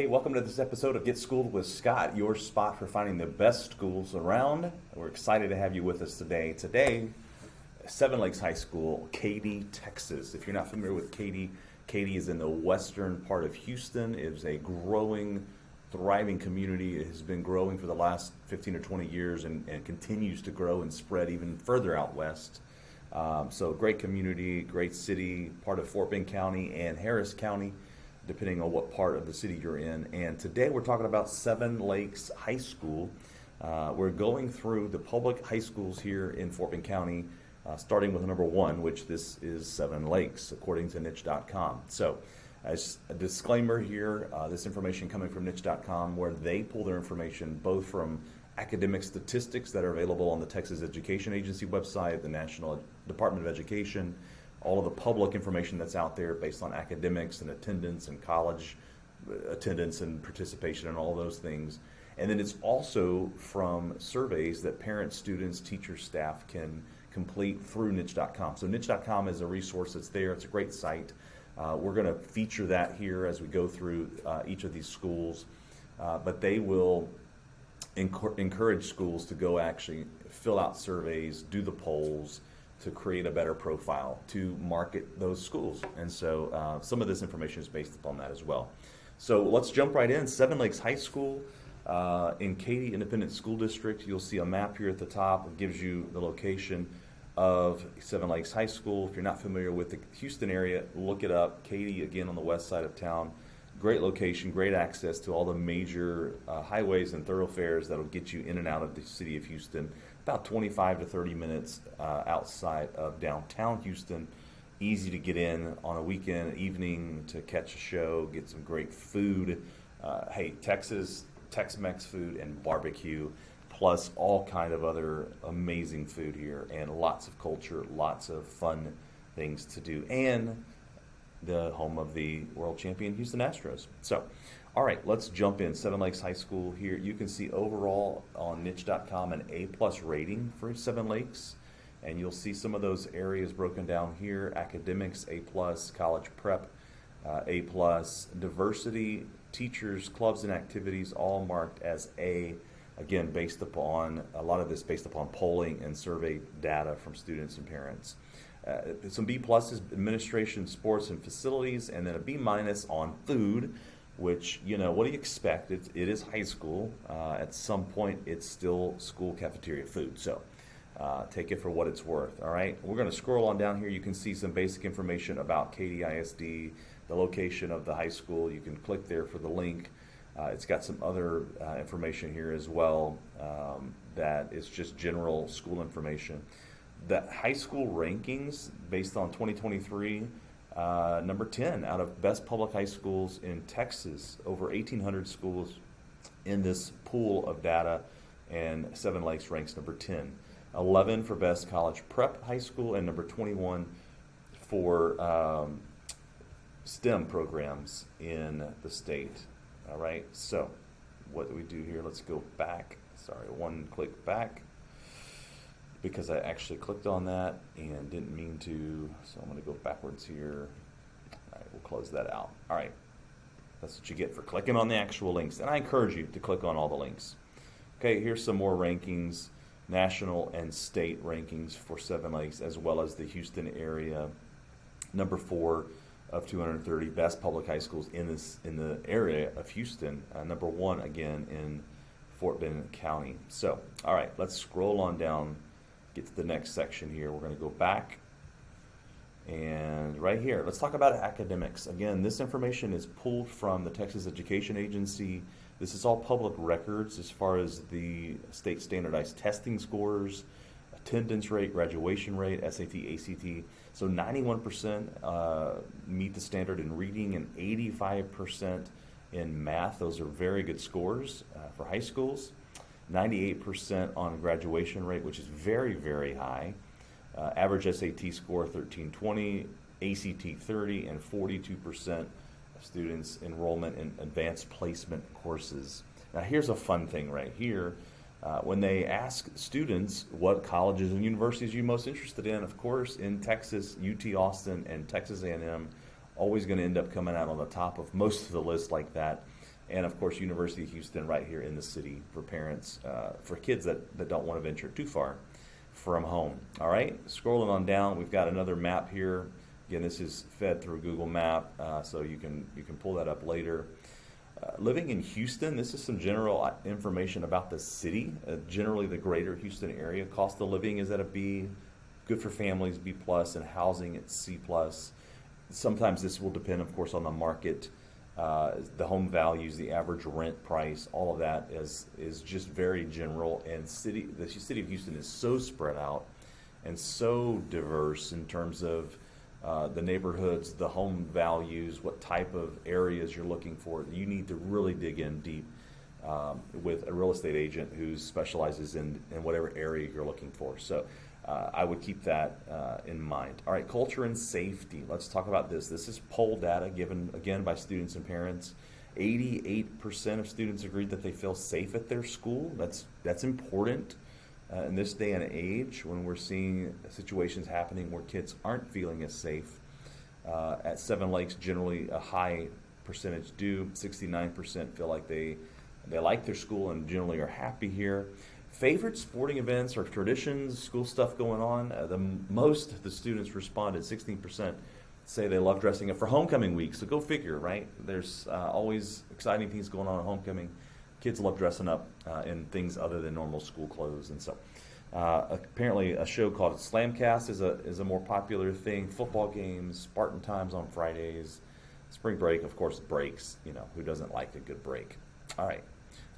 Hey, welcome to this episode of Get Schooled with Scott, your spot for finding the best schools around. We're excited to have you with us today. Today, Seven Lakes High School, Katy, Texas. If you're not familiar with Katy, Katy is in the western part of Houston. It is a growing, thriving community. It has been growing for the last 15 or 20 years and continues to grow and spread even further out west. So great community, great city, part of Fort Bend County and Harris County, depending on what part of the city you're in. And today we're talking about Seven Lakes High School. We're going through the public high schools here in Fort Bend County, starting with number one, which this is Seven Lakes, according to niche.com. So as a disclaimer here, this information coming from niche.com, where they pull their information both from academic statistics that are available on the Texas Education Agency website, the National Department of Education, all of the public information that's out there based on academics and attendance and college attendance and participation and all those things. And then it's also from surveys that parents, students, teachers, staff can complete through niche.com. So niche.com is a resource that's there. It's a great site. We're going to feature that here as we go through each of these schools. But they will encourage schools to go actually fill out surveys, do the polls, to create a better profile to market those schools. And so some of this information is based upon that as well. So let's jump right in. Seven Lakes High School in Katy Independent School District. You'll see a map here at the top. It gives you the location of Seven Lakes High School. If you're not familiar with the Houston area, look it up. Katy, again, on the west side of town. Great location, great access to all the major highways and thoroughfares that will get you in and out of the city of Houston. About 25 to 30 minutes outside of downtown Houston. Easy to get in on a weekend, evening, to catch a show, get some great food. Hey, Texas, Tex-Mex food and barbecue, plus all kind of other amazing food here, and lots of culture, lots of fun things to do, and the home of the world champion Houston Astros. So, all right, let's jump in. Seven Lakes High School here. You can see overall on niche.com an A+ rating for Seven Lakes, and you'll see some of those areas broken down here. Academics, A+, college prep, A+, diversity, teachers, clubs, and activities, all marked as A. Again, based upon, a lot of this based upon polling and survey data from students and parents. Some B+ is administration, sports, and facilities, and then a B- on food, which, you know, what do you expect? It is high school. At some point, it's still school cafeteria food. So take it for what it's worth, all right? We're going to scroll on down here. You can see some basic information about Katy ISD, the location of the high school. You can click there for the link. It's got some other information here as well that is just general school information. The high school rankings based on 2023, number 10 out of best public high schools in Texas, over 1,800 schools in this pool of data, and Seven Lakes ranks number 10. 11 for best college prep high school, and number 21 for STEM programs in the state. All right, so what do we do here? Let's go back. Sorry, one click back, because I actually clicked on that and didn't mean to, so I'm going to go backwards here. All right, we'll close that out. All right, that's what you get for clicking on the actual links, and I encourage you to click on all the links. Okay, here's some more rankings, national and state rankings for Seven Lakes, as well as the Houston area. Number 4 of 230 best public high schools in the area of Houston. Number 1 again in Fort Bend County. So, all right, let's scroll on down. Get to the next section here. We're going to go back, and right here, let's talk about academics. Again, this information is pulled from the Texas Education Agency. This is all public records as far as the state standardized testing scores, attendance rate, graduation rate, SAT, ACT. So 91% meet the standard in reading and 85% in math. Those are very good scores for high schools. 98% on graduation rate, which is very, very high. Average SAT score 1320, ACT 30, and 42% of students enrollment in advanced placement courses. Now here's a fun thing right here. When they ask students what colleges and universities you're most interested in, of course, in Texas, UT Austin and Texas A&M, always going to end up coming out on the top of most of the list like that. And of course, University of Houston right here in the city for parents, for kids that don't want to venture too far from home. All right, scrolling on down, we've got another map here. Again, this is fed through Google Map, so you can pull that up later. Living in Houston, this is some general information about the city. Generally, the greater Houston area, cost of living is at a B, good for families, B+, and housing at C+. Sometimes this will depend, of course, on the market, the home values, the average rent price, all of that is just very general. And the city of Houston is so spread out and so diverse in terms of the neighborhoods, the home values, what type of areas you're looking for. You need to really dig in deep with a real estate agent who specializes in whatever area you're looking for. So I would keep that in mind. All right, culture and safety. Let's talk about this. This is poll data given, again, by students and parents. 88% of students agreed that they feel safe at their school. That's important in this day and age when we're seeing situations happening where kids aren't feeling as safe. At Seven Lakes, generally a high percentage do. 69% feel like they like their school and generally are happy here. Favorite sporting events or traditions, school stuff going on. Most of the students responded, 16%, say they love dressing up for homecoming week. So go figure, right? There's always exciting things going on at homecoming. Kids love dressing up in things other than normal school clothes. And so apparently a show called Slamcast is a more popular thing. Football games, Spartan Times on Fridays. Spring break, of course, breaks. Who doesn't like a good break? All right.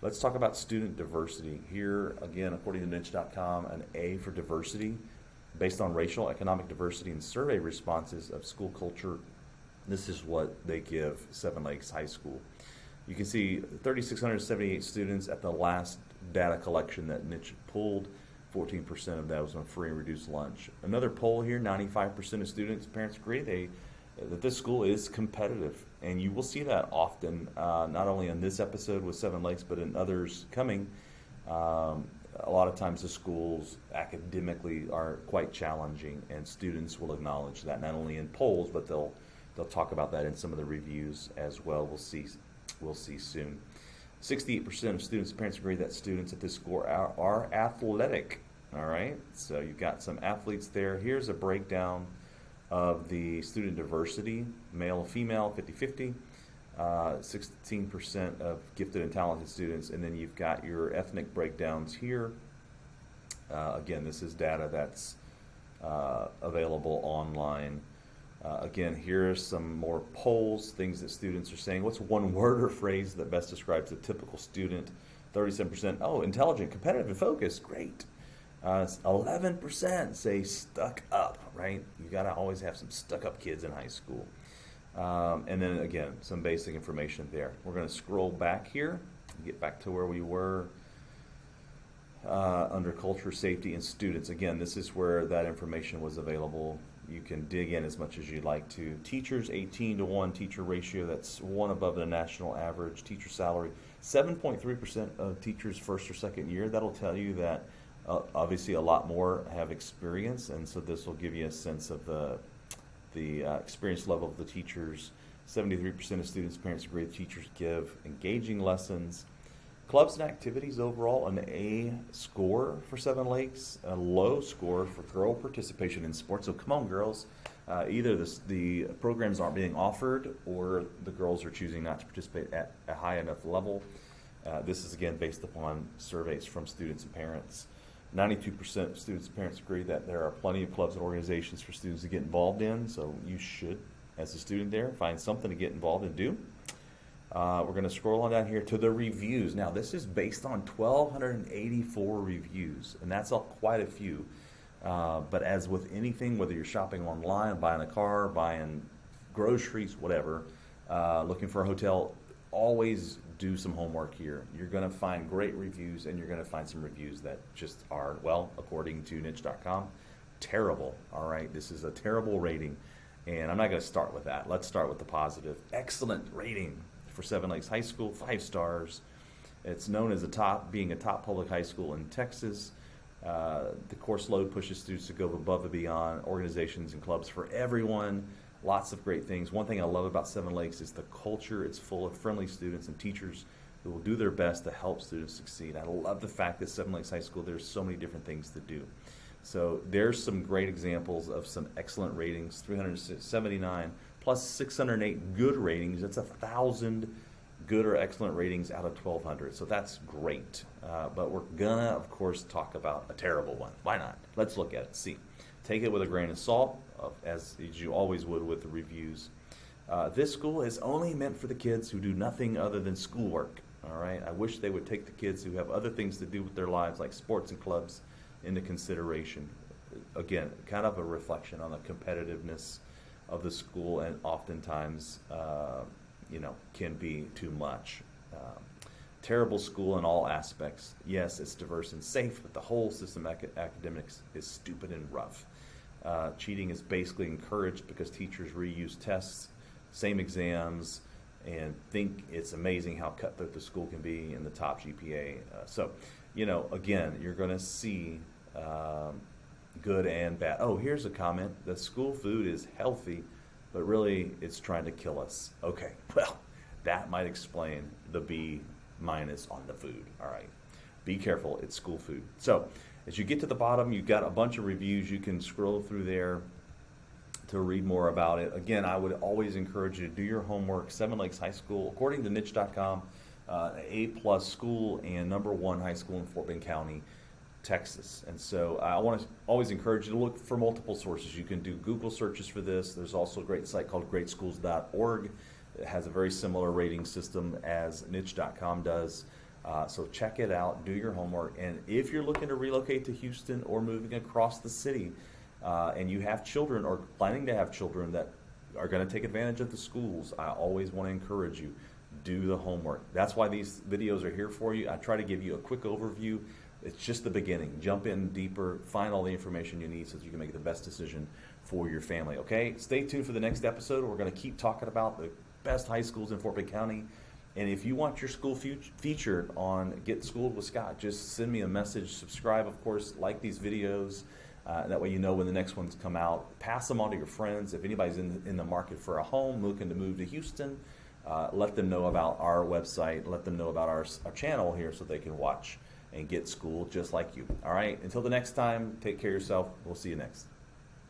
Let's talk about student diversity. Here, again, according to niche.com, an A for diversity based on racial, economic diversity, and survey responses of school culture. This is what they give Seven Lakes High School. You can see 3,678 students at the last data collection that Niche pulled. 14% of that was on free and reduced lunch. Another poll here, 95% of students, parents agree that this school is competitive. And you will see that often, not only in this episode with Seven Lakes, but in others coming. A lot of times the schools academically are quite challenging, and students will acknowledge that, not only in polls, but they'll talk about that in some of the reviews as well. We'll see soon. 68% of students and parents agree that students at this school are athletic. All right, so you've got some athletes there. Here's a breakdown of the student diversity, male and female, 50-50, 16% of gifted and talented students, and then you've got your ethnic breakdowns here. Again, this is data that's available online. Again, here's some more polls, things that students are saying. What's one word or phrase that best describes a typical student? 37%, intelligent, competitive, and focused, great. 11% say stuck up, right? You got to always have some stuck up kids in high school. And then again, some basic information there. We're going to scroll back here and get back to where we were under culture, safety, and students. Again, this is where that information was available. You can dig in as much as you'd like to. Teachers, 18-to-1 teacher ratio. That's one above the national average. Teacher salary, 7.3% of teachers first or second year. That'll tell you that obviously a lot more have experience, and so this will give you a sense of the experience level of the teachers. 73% of students and parents agree that teachers give engaging lessons. Clubs and activities overall, an A score for Seven Lakes, a low score for girl participation in sports. So come on, girls. Either the programs aren't being offered or the girls are choosing not to participate at a high enough level. This is, again, based upon surveys from students and parents. 92% of students and parents agree that there are plenty of clubs and organizations for students to get involved in, so you should, as a student there, find something to get involved and do. We're going to scroll on down here to the reviews. Now, this is based on 1,284 reviews, and that's quite a few. But as with anything, whether you're shopping online, buying a car, buying groceries, whatever, looking for a hotel, always do some homework here. You're going to find great reviews, and you're going to find some reviews that just are, well, according to niche.com, terrible. All right, this is a terrible rating, and I'm not going to start with that. Let's start with the positive. Excellent rating for Seven Lakes High School, 5 stars. It's known as being a top public high school in Texas. The course load pushes students to go above and beyond, organizations and clubs for everyone. Lots of great things. One thing I love about Seven Lakes is the culture. It's full of friendly students and teachers who will do their best to help students succeed. I love the fact that Seven Lakes High School, there's so many different things to do. So there's some great examples of some excellent ratings, 379 plus 608 good ratings. That's 1,000 good or excellent ratings out of 1,200. So that's great. But we're gonna, of course, talk about a terrible one. Why not? Let's look at it, see. Take it with a grain of salt, as you always would with the reviews. This school is only meant for the kids who do nothing other than schoolwork. All right. I wish they would take the kids who have other things to do with their lives, like sports and clubs, into consideration. Again, kind of a reflection on the competitiveness of the school, and oftentimes, can be too much. Terrible school in all aspects. Yes, it's diverse and safe, but the whole system academics is stupid and rough. Cheating is basically encouraged because teachers reuse tests, same exams, and think it's amazing how cutthroat the school can be in the top GPA. Again, you're going to see good and bad. Oh, here's a comment. The school food is healthy, but really it's trying to kill us. Okay, well, that might explain the B- on the food. All right, be careful. It's school food. So as you get to the bottom, you've got a bunch of reviews. You can scroll through there to read more about it. Again, I would always encourage you to do your homework. Seven Lakes High School, according to niche.com, A+ school and #1 high school in Fort Bend County, Texas. And so I want to always encourage you to look for multiple sources. You can do Google searches for this. There's also a great site called greatschools.org. It has a very similar rating system as niche.com does. So check it out, do your homework. And if you're looking to relocate to Houston or moving across the city, and you have children or planning to have children that are going to take advantage of the schools, I always want to encourage you, do the homework. That's why these videos are here for you. I try to give you a quick overview. It's just the beginning. Jump in deeper, find all the information you need so that you can make the best decision for your family, okay? Stay tuned for the next episode. We're going to keep talking about the best high schools in Fort Bend County. And if you want your school featured on Get Schooled with Scott, just send me a message, subscribe, of course, like these videos. That way you know when the next ones come out. Pass them on to your friends. If anybody's in the market for a home, looking to move to Houston, let them know about our website. Let them know about our channel here so they can watch and get schooled just like you. All right, until the next time, take care of yourself. We'll see you next.